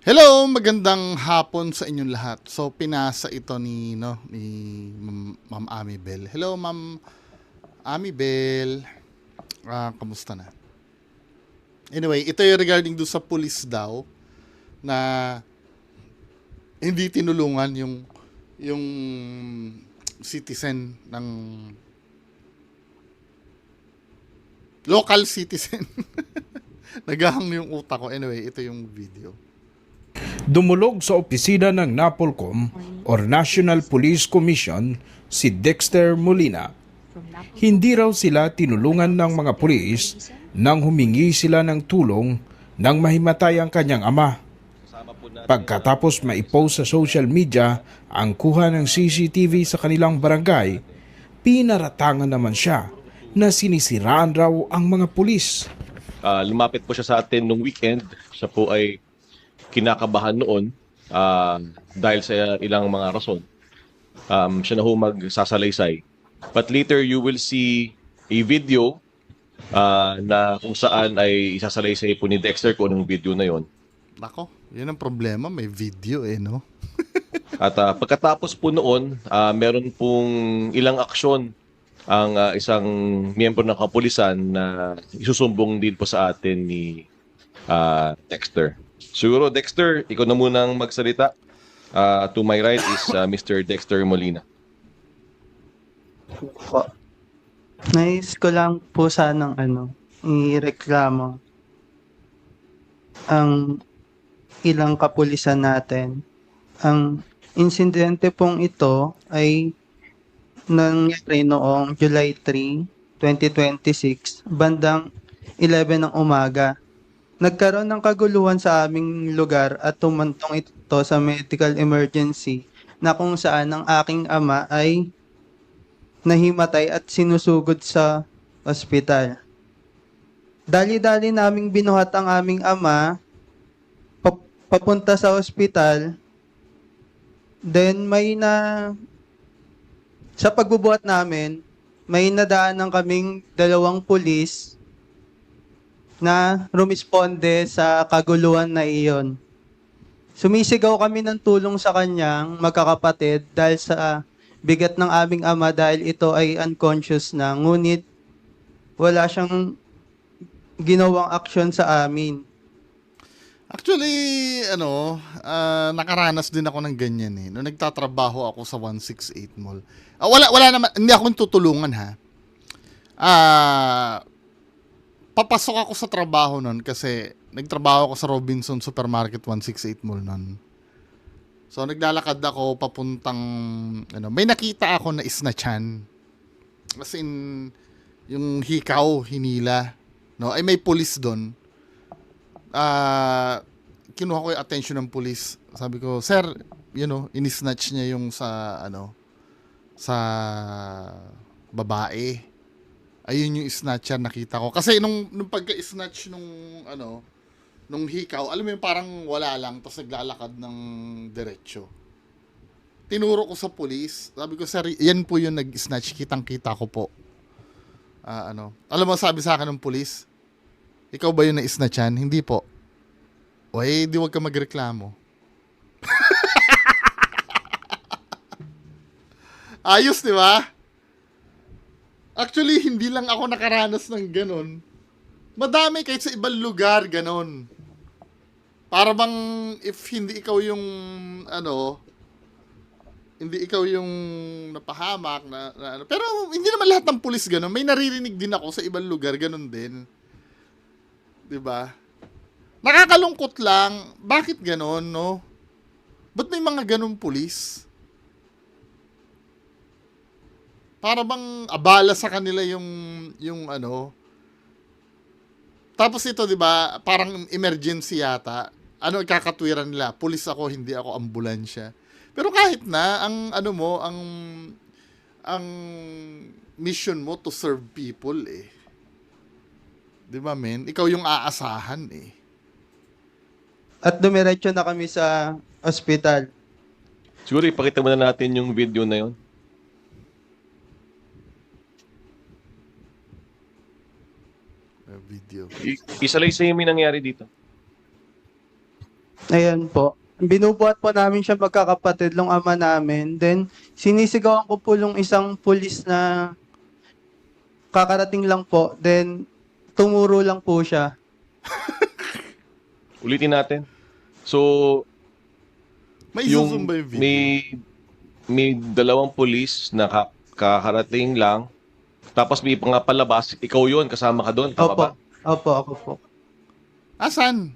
Hello, magandang hapon sa inyong lahat. So pinasa ito ni Ma'am Amibel. Hello, Ma'am Amibel. Kamusta na? Anyway, ito yung regarding do sa police daw na hindi tinulungan yung citizen ng local citizen. Nagahang yung utak ko. Anyway, ito yung video. Dumulog sa opisina ng NAPOLCOM or National Police Commission si Dexter Molina. Hindi raw sila tinulungan ng mga pulis nang humingi sila ng tulong nang mahimatay ang kanyang ama. Pagkatapos maipost sa social media ang kuha ng CCTV sa kanilang barangay, pinaratangan naman siya na sinisiraan raw ang mga pulis. Lumapit po siya sa atin nung weekend. Siya po ay kinakabahan noon dahil sa ilang mga rason. Siya na ho magsasalaysay. But later you will see a video na kung saan ay isasalaysay po ni Dexter kung anong video na yon. Nako, yun ang problema. May video no? At pagkatapos po noon, meron pong ilang aksyon ang isang miyembro ng kapulisan na isusumbong din po sa atin ni Dexter. Siguro, Dexter, ikaw na munang magsalita. To my right is Mr. Dexter Molina. Po. Nais ko lang po sanang ireklamo ang ilang kapulisan natin. Ang insidente pong ito ay nangyari noong July 3, 2026, bandang 11 ng umaga. Nagkaroon ng kaguluhan sa aming lugar at tumantong ito sa medical emergency na kung saan ang aking ama ay nahimatay at sinusugod sa ospital. Dali-dali naming binuhat ang aming ama papunta sa ospital. Then sa pagbubuhat namin, may nadaanan kaming dalawang pulis na rumisponde sa kaguluhan na iyon. Sumisigaw kami ng tulong sa kanyang magkakapatid dahil sa bigat ng aming ama dahil ito ay unconscious na, ngunit wala siyang ginawang aksyon sa amin. Actually, nakaranas din ako ng ganyan Noong nagtatrabaho ako sa 168 Mall. Wala naman, hindi ako tutulungan ha. Papasok ako sa trabaho noon kasi nagtrabaho ako sa Robinson Supermarket 168 Mall noon. So naglalakad ako papuntang may nakita ako na isnatchan. As in yung hikaw, hinila, no? Ay may pulis doon. Kinuha ko yung attention ng pulis. Sabi ko, "Sir, inisnatch niya yung sa babae." Ayun yung snatcher nakita ko. Kasi nung pagka-snatch nung hikaw, alam mo yung parang wala lang, tapos naglalakad ng diretsyo. Tinuro ko sa pulis. Sabi ko, "Sir, yan po yung nag-snatch. Kitang-kita ko po." Alam mo, sabi sa akin ng pulis, "Ikaw ba yung na-snatchan?" "Hindi po." "Oy, di wag ka magreklamo." Ayos, di ba? Actually, hindi lang ako nakaranas ng ganon. Madami kahit sa ibang lugar ganon. Para bang if hindi ikaw yung hindi ikaw yung napahamak na. Pero hindi naman lahat ng pulis ganon. May naririnig din ako sa ibang lugar ganon din. 'Di ba? Nakakalungkot lang. Bakit ganon, no? Ba't may mga ganong pulis? Para bang abala sa kanila yung Tapos ito, 'di ba? Parang emergency yata. Kakatwiran nila, pulis ako, hindi ako ambulansya. Pero kahit na ang mission mo to serve people 'Di ba, men? Ikaw yung aasahan At dumiretso na kami sa ospital. Siguro ipakita muna natin yung video na yon. Video. Isalaysay mo yung nangyari dito. Ayan po. Binubuhat po namin siya magkakapatid ng ama namin. Then, sinisigawan ko po yung isang pulis na kakarating lang po. Then, tumuro lang po siya. Ulitin natin. So, May isusumba yung video. may dalawang pulis na kakarating lang. Tapos may pangapalabas, ikaw yun, kasama ka doon, tama Opo. ba? Opo, ako po. Asan?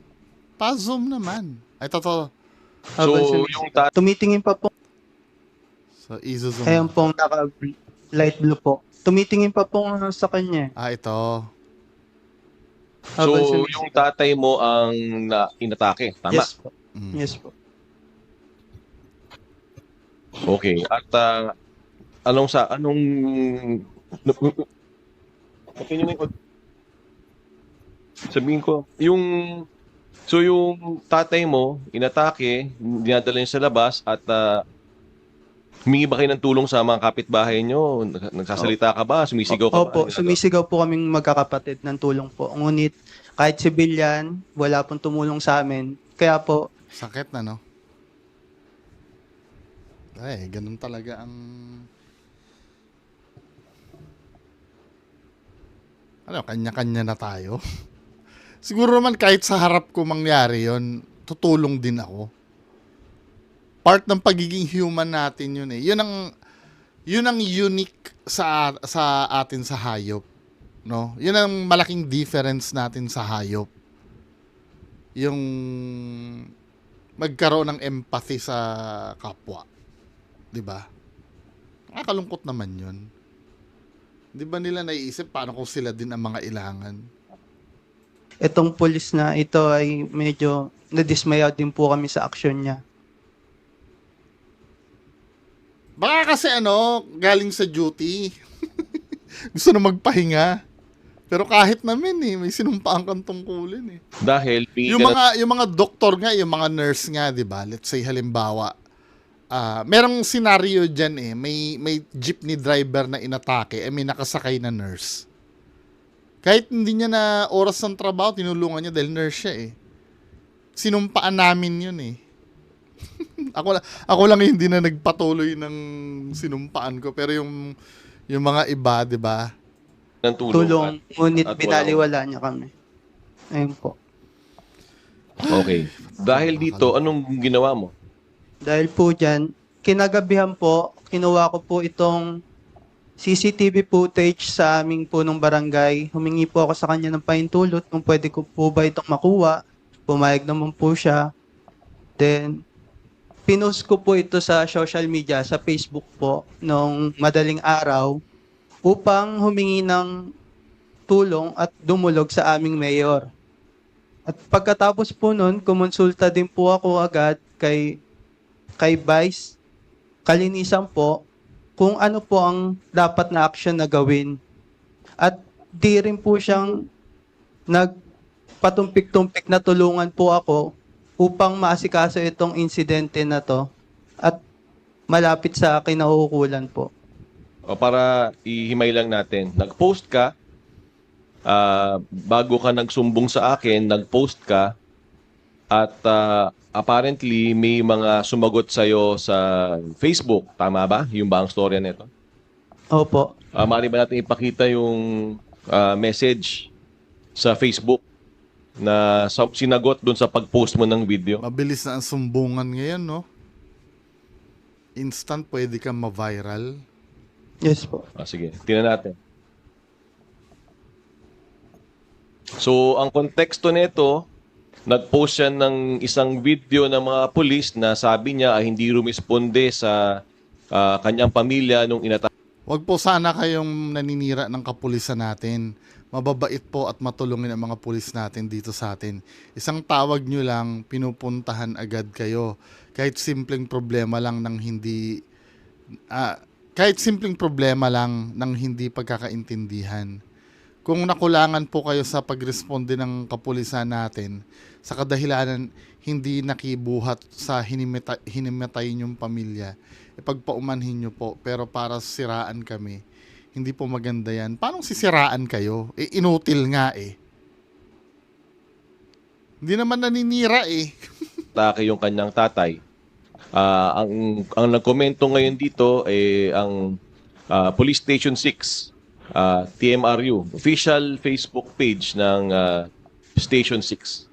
Pa-zoom naman. Ay, totoo. So, yung Tumitingin pa po. So, isusum. Ayan pong naka-light blue po. Tumitingin pa po sa kanya. Ah, ito. Habang So, sumisigaw. yung tatay mo ang inatake, tama? Yes po. Mm. Yes po. Okay. At anong sabihin ko, yung tatay mo, inatake, dinadala niya sa labas at humingi ba kayo ng tulong sa mga kapitbahay nyo? Nagsasalita ka ba? Sumisigaw ka ba? Opo, sumisigaw po kaming magkakapatid ng tulong po. Ngunit kahit civilian, wala pong tumulong sa amin. Kaya po, Sakit na, no? Ay, ganun talaga ang... Ano, kanya-kanya na tayo. Siguro naman kahit sa harap ko mangyari yon, tutulong din ako. Part ng pagiging human natin yun eh. Yun ang unique sa atin sa hayop, no? Yun ang malaking difference natin sa hayop. Yung magkaroon ng empathy sa kapwa. 'Di ba? Nakakalungkot naman 'yun. 'Di ba nila naiisip paano kung sila din ang mga ilangan? itong pulis na ito ay medyo nadismaya din po kami sa aksyon niya. Baka kasi galing sa duty. Gusto na magpahinga. Pero kahit naman may sinumpaan kang tungkulin eh. Dahil Yung mga doktor nga, yung mga nurse nga, 'di ba? Let's say halimbawa, merong scenario diyan eh. May jeepney driver na inatake, may nakasakay na nurse. Kahit hindi niya na oras ng trabaho, tinulungan niya dahil nurse siya eh. Sinumpaan namin 'yun eh. ako lang yung hindi na nagpatuloy ng sinumpaan ko, pero yung mga iba, 'di ba? ng Tulong, ngunit at binaliwala niya kami. Ayun po. Okay. Dahil dito, anong ginawa mo? Dahil po dyan, kinagabihan po, kinuha ko po itong CCTV footage sa aming punong barangay. Humingi po ako sa kanya ng pahintulot kung pwede ko po ba itong makuha. Pumayag naman po siya. Then, pinost ko po ito sa social media, sa Facebook po, nung madaling araw upang humingi ng tulong at dumulog sa aming mayor. At pagkatapos po nun, kumonsulta din po ako agad kay Vice Kalinisan po kung ano po ang dapat na action na gawin. At di rin po siyang nagpatumpik-tumpik na tulungan po ako upang maasikaso itong insidente na to at malapit sa kinauukulan po. O para ihimay lang natin, nag-post ka, bago ka nagsumbong sa akin, nag-post ka, at apparently may mga sumagot sa'yo sa Facebook. Tama ba? Yung ba ang storya nito? Opo. Maaari ba natin ipakita yung message sa Facebook na sinagot dun sa pag-post mo ng video? Mabilis na ang sumbungan ngayon, no? Instant pwede kang ma-viral. Yes po. Sige, tingnan natin. So, ang konteksto nito, nag-post siya ng isang video ng mga pulis na sabi niya ay hindi rumisponde sa kanyang pamilya nung inatake. Huwag po sana kayong naninira ng kapulisan natin. Mababait po at matulungin ang mga pulis natin dito sa atin. Isang tawag nyo lang, pinupuntahan agad kayo. Kahit simpleng problema lang ng hindi... kahit simpleng problema lang ng hindi pagkakaintindihan. Kung nakulangan po kayo sa pagresponde ng kapulisan natin, sa kadahilanan hindi nakibuhat sa hinimatay niyong pamilya, ipagpaumanhin niyo po, pero para siraan kami, hindi po maganda yan. Paano sisiraan kayo? Inutil nga eh. Hindi naman naninira eh. inatake yung kanyang tatay. Ang nagkomento ngayon dito ay ang Police Station 6, TMRU, official Facebook page ng Station 6.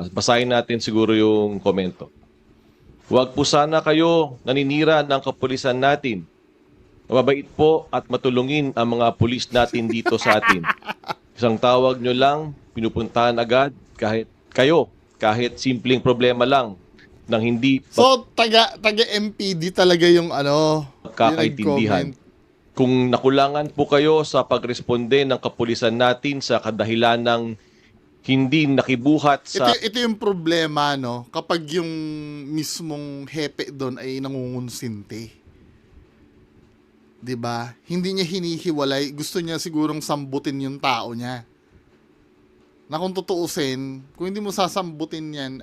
Basahin natin siguro yung komento. Huwag po sana kayo naninira ng kapulisan natin. Mabait po at matulungin ang mga pulis natin dito sa atin. Isang tawag nyo lang, pinupuntahan agad kahit simpleng problema lang nang hindi So, taga MPD talaga yung pagkakaintindihan. yung nag-comment. Kung nakulangan po kayo sa pagresponde ng kapulisan natin sa kadahilan ng hindi nakibuhat sa Ito yung problema, no? Kapag yung mismong hepe doon ay nangungunsinti. 'Di ba? Hindi niya hinihiwalay. Gusto niya sigurong sambutin yung tao niya. Na kung tutuusin, kung hindi mo sasambutin yan,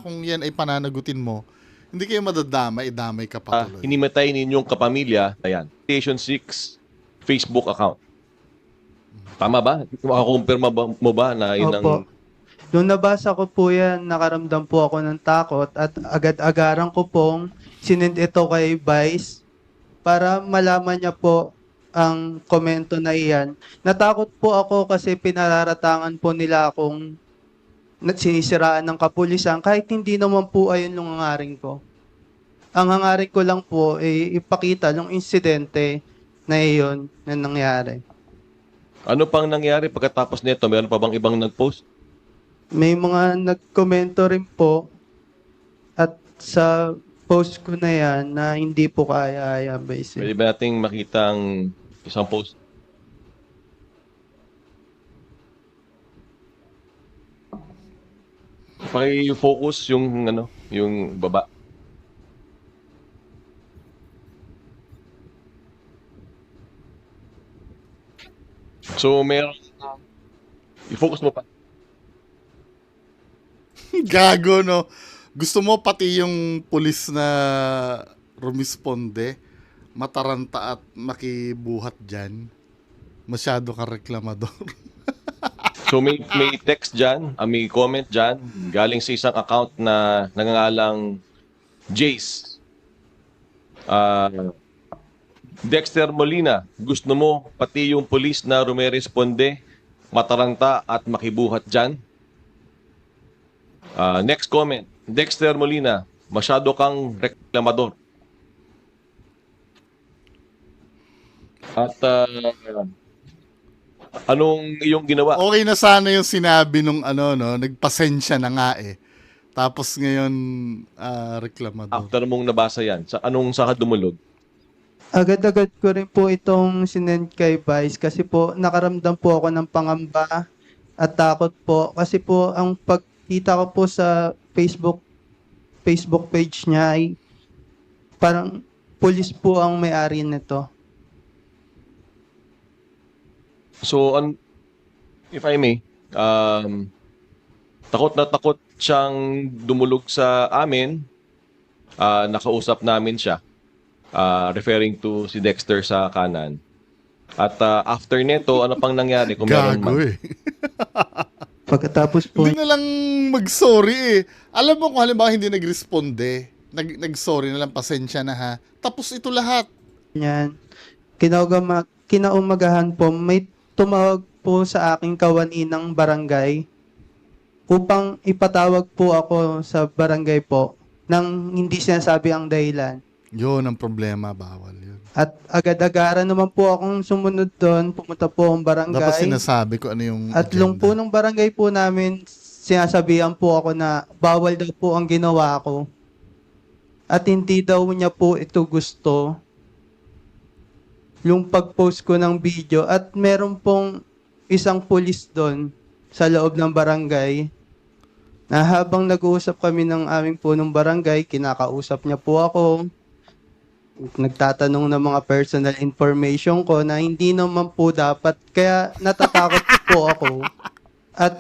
kung yan ay pananagutin mo, hindi kayo madadamay, damay ka patuloy. hinimatay ninyong kapamilya. Ayan, Station 6 Facebook account. Tama ba? Makakumpirma mo ba na yun ang... Opo. Nung nabasa ko po yan, nakaramdam po ako ng takot at agad-agaran ko pong sinend ito kay Vice para malaman niya po ang komento na iyan. Natakot po ako kasi pinararatangan po nila akong sinisiraan ng kapulisan kahit hindi naman po ayun yung hangarin ko. Ang hangarin ko lang po ay ipakita yung insidente na iyon na nangyari. Ano pang nangyari pagkatapos nito? Meron pa bang ibang nag-post? May mga nagkomento rin po at sa post ko na yan na hindi po kaya basic. Pwede ba nating makita ang isang post? Paki-focus yung baba. So, meron i-focus mo pa. Gago, no? Gusto mo pati yung pulis na rumisponde, mataranta at makibuhat dyan? Masyado ka reklamador. So may text dyan, may comment dyan, galing sa isang account na nangangalang Jace. Dexter Molina, gusto mo pati yung pulis na rumeresponde, mataranta at makibuhat dyan? Next comment, Dexter Molina, masyado kang reklamador. At anong iyong ginawa? Okay na sana yung sinabi nung nagpasensya na nga eh. Tapos ngayon, reklamador. After mong nabasa yan, sa ka dumulog? Agad-agad ko rin po itong sinend kay Vice kasi po nakaramdam po ako ng pangamba at takot po kasi po ang pagkita ko po sa Facebook page niya ay parang pulis po ang may-ari nito. So, if I may, takot na takot siyang dumulog sa amin. Nakausap namin siya, referring to si Dexter sa kanan. At after neto, ano pang nangyari kung meron Gago man? eh. Pagkatapos po Hindi na lang mag-sorry eh. Alam mo kung halimbawa hindi nag-responde, nag-sorry na lang, pasensya na ha. Tapos ito lahat. niyan, kinaumagahan po, may tumawag po sa aking kawaninang barangay upang ipatawag po ako sa barangay po nang hindi sinasabi ang dahilan. Yun ang problema, bawal yun. At agad-agaran naman po akong sumunod doon, pumunta po ang Dapat barangay. sinasabi ko ano yung At lung po ng barangay po namin, sinasabihan po ako na bawal daw po ang ginawa ko. At hindi daw niya po ito gusto. Yung pag-post ko ng video. At meron pong isang pulis doon sa loob ng barangay na habang nag-uusap kami ng aming punong barangay, kinakausap niya po ako. Nagtatanong ng mga personal information ko na hindi naman po dapat. Kaya natatakot po ako. At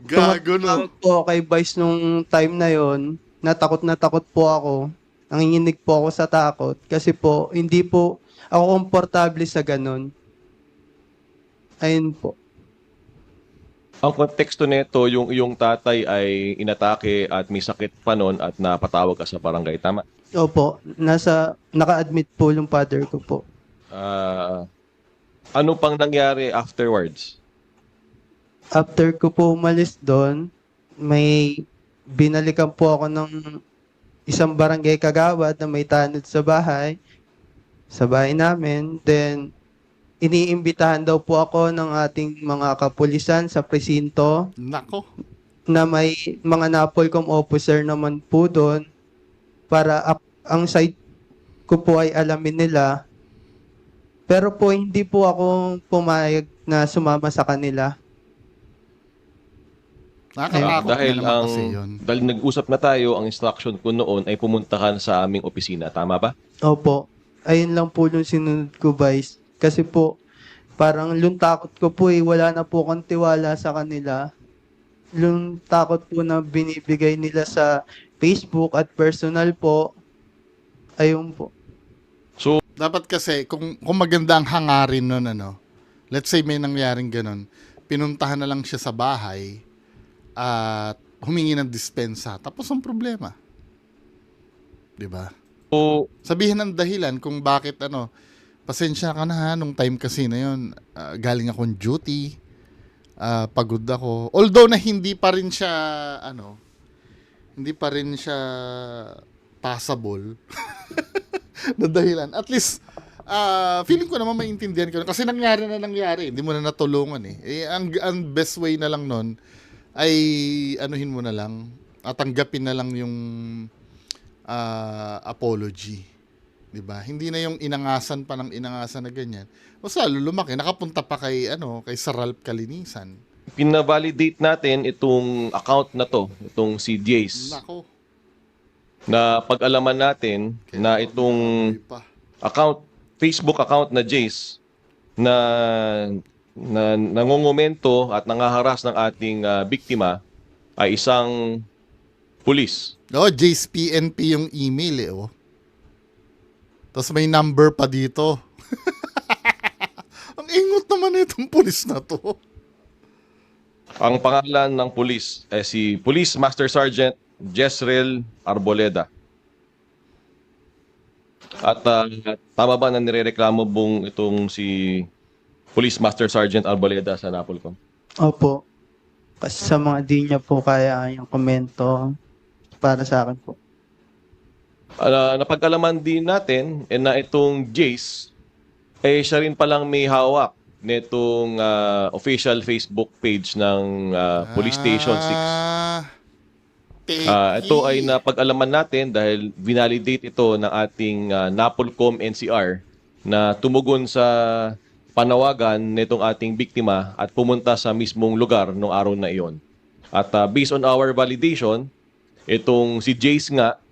Gago, no? tumatawag po ako kay Vice nung time na yon. Natakot po ako. Nanginginig po ako sa takot. Kasi po, hindi po ako komportable sa ganun. Ayun po. Ang konteksto nito, yung iyong tatay ay inatake at may sakit pa noon at napatawag ka sa barangay, tama? Opo, naka-admit po yung father ko po. Ah, ano pang nangyari afterwards? After ko po umalis doon, may binalikan po ako ng isang barangay kagawad na may tanod sa bahay namin. Then, iniimbitahan daw po ako ng ating mga kapulisan sa presinto Nako. na may mga NAPOLCOM officer naman po doon para ang side ko po ay alamin nila. Pero po hindi po ako pumayag na sumama sa kanila. Nakakatakot Dahil na naman kasi yun. dahil nag-usap na tayo, ang instruction ko noon ay pumuntahan sa aming opisina, tama ba? Opo. Ayun lang po yung sinunod ko, Vice. Kasi po, parang yung takot ko po wala na po akong tiwala sa kanila. Yung takot po na binibigay nila sa Facebook at personal po, ayun po. So, Dapat kasi, kung maganda ang hangarin nun, ano, let's say may nangyaring ganun, pinuntahan na lang siya sa bahay at humingi ng dispensa. Tapos ang problema. 'Di ba? Sabihin ng dahilan kung bakit pasensya ka na ha, nung time kasi na yun, galing akong duty, pagod ako. Although na hindi pa rin siya passable na dahilan. At least, feeling ko naman maintindihan ko. Kasi nangyari, hindi mo na natulungan ang best way na lang nun, ay anuhin mo na lang, at tanggapin na lang yung apology. 'Di ba? Hindi na yung inangasan pa ng inangasan na ganyan. Mas lalo lumaki, nakapunta pa kay Sir Ralph Kalinisan. pina-validate natin itong account na to, itong si Jace, Nako. na pag-alaman natin na itong May pa. account, Facebook account na Jace, na nangongomento at nangaharas ng ating biktima ay isang pulis. Jace PNP yung email Tapos may number pa dito. Ang ingot naman itong pulis na to. Ang pangalan ng pulis ay si Police Master Sergeant Jezreel Arboleda. At tama ba na nirereklamo bong itong si Police Master Sergeant Arboleda sa NAPOLCOM? Opo. Kasi sa mga di niya po kaya yung komento para sa akin po. Napag-alaman din natin na itong Jace, siya rin palang may hawak nitong official Facebook page ng Police Station 6. Ito ay napag-alaman natin dahil vinalidate ito ng ating NAPOLCOM NCR na tumugon sa panawagan nitong ating biktima at pumunta sa mismong lugar noong araw na iyon. At based on our validation, itong si Jace nga,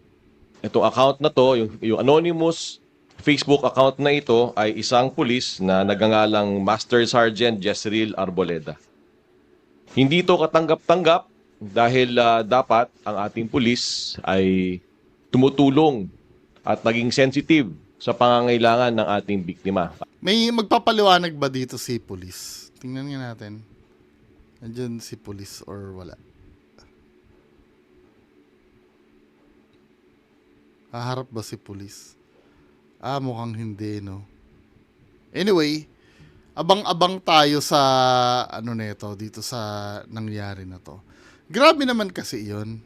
itong account na to, yung anonymous Facebook account na ito ay isang pulis na nagangalang Master Sergeant Jezreel Arboleda. Hindi ito katanggap-tanggap dahil dapat ang ating pulis ay tumutulong at naging sensitive sa pangangailangan ng ating biktima. May magpapaliwanag ba dito si pulis? Tingnan nga natin. Nandiyan si pulis or wala? Haharap ba si pulis? Mukhang hindi, no? Anyway, abang-abang tayo sa neto dito sa nangyari na to. Grabe naman kasi 'yon.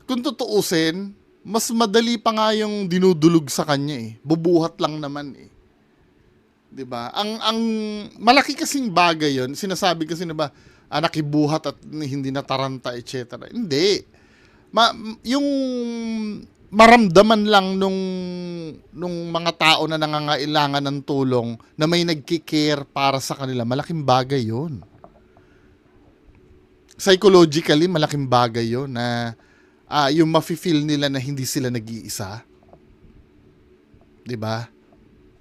Kung tutuusin, mas madali pa nga yung dinudulog sa kanya Bubuhat lang naman 'Di ba? Ang malaki kasing bagay 'yon. Sinasabi kasi na ba nakibuhat at hindi nataranta, etc. Hindi. Yung maramdaman lang nung mga tao na nangangailangan ng tulong na may nagki-care para sa kanila, malaking bagay 'yon. Psychologically, malaking bagay 'yon na yung mafe-feel nila na hindi sila nag-iisa. 'Di ba?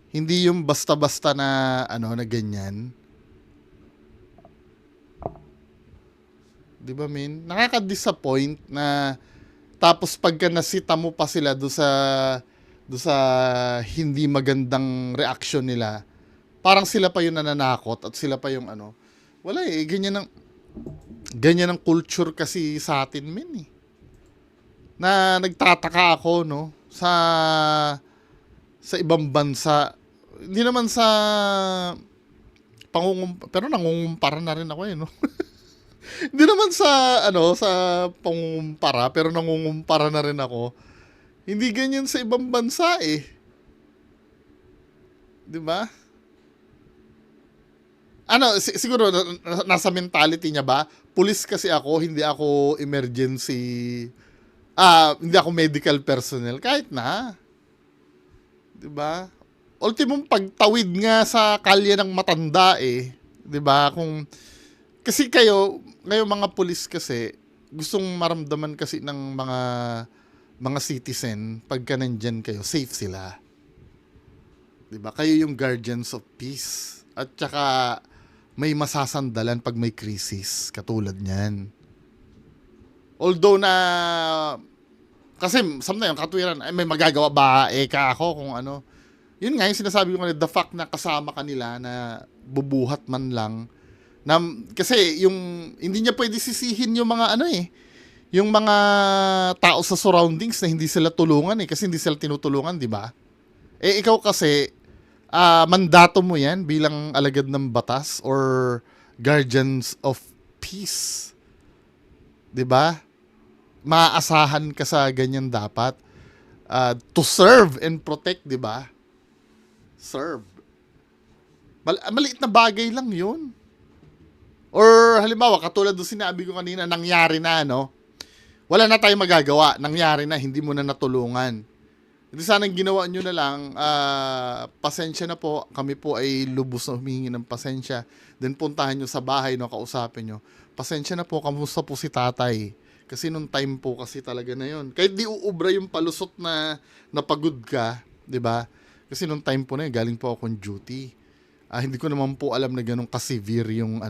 Hindi yung basta-basta na na ganyan. 'Di ba, min? Nakaka-disappoint na tapos pagka nasita mo pa sila do sa hindi magandang reaction nila, parang sila pa yung nananakot at sila pa yung Wala eh, ganyan ang culture kasi sa atin, men eh. Na nagtataka ako, no, sa ibang bansa. Hindi naman sa pero nangungumpara na rin ako eh, no. Hindi naman sa pangungumpara, pero nangungumpara na rin ako. Hindi ganyan sa ibang bansa eh. 'Di ba? Siguro nasa mentality niya ba? Pulis kasi ako, hindi ako emergency, hindi ako medical personnel. Kahit na. 'Di ba? Ultimong pagtawid nga sa kalye ng matanda eh. 'Di ba? Kasi ngayon mga pulis kasi, gustong maramdaman kasi ng mga citizen, pagka nandyan kayo, safe sila. 'Di ba? Kayo yung guardians of peace. At saka may masasandalan pag may krisis, katulad niyan. Although na, kasi sometimes yung katwiran, ay may magagawa ba ako kung ano. Yun nga yung sinasabi ko kanina, the fact na kasama kanila na bubuhat man lang, na, kasi yung hindi niya pwede sisihin yung mga yung mga tao sa surroundings na hindi sila tulungan kasi hindi sila tinutulungan, di ba? Ikaw kasi, mandato mo yan bilang alagad ng batas or guardians of peace. 'Di ba? Maaasahan ka sa ganyan dapat. To serve and protect, 'di ba? Serve. Maliit na bagay lang 'yun. Or halimbawa, katulad ng sinabi ko kanina, nangyari na, no? Wala na tayong magagawa. Nangyari na, hindi mo na natulungan. Hindi sanang ginawa nyo na lang, pasensya na po, kami po ay lubos na humingi ng pasensya. Then puntahan nyo sa bahay, no, kausapin nyo. Pasensya na po, kamusta po si tatay? Kasi nung time po kasi talaga na yun. Kahit di uubra yung palusot na napagod ka, di ba? Kasi nung time po na yun, galing po ako on duty. Hindi ko naman po alam na ganun ka-severe yung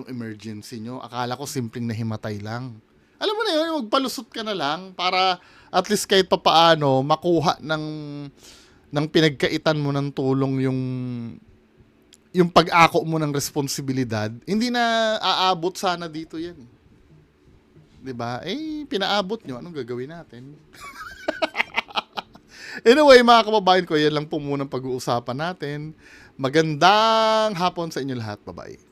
emergency nyo. Akala ko simpleng nahimatay lang. Alam mo na yun, magpalusot ka na lang para at least kahit papaano makuha ng pinagkaitan mo ng tulong yung pag-ako mo ng responsibilidad. Hindi na aabot sana dito yan. 'Di ba? Pinaabot nyo, anong gagawin natin? Anyway, mga kababayan ko, yan lang po muna pag-uusapan natin. Magandang hapon sa inyo lahat. Bye-bye.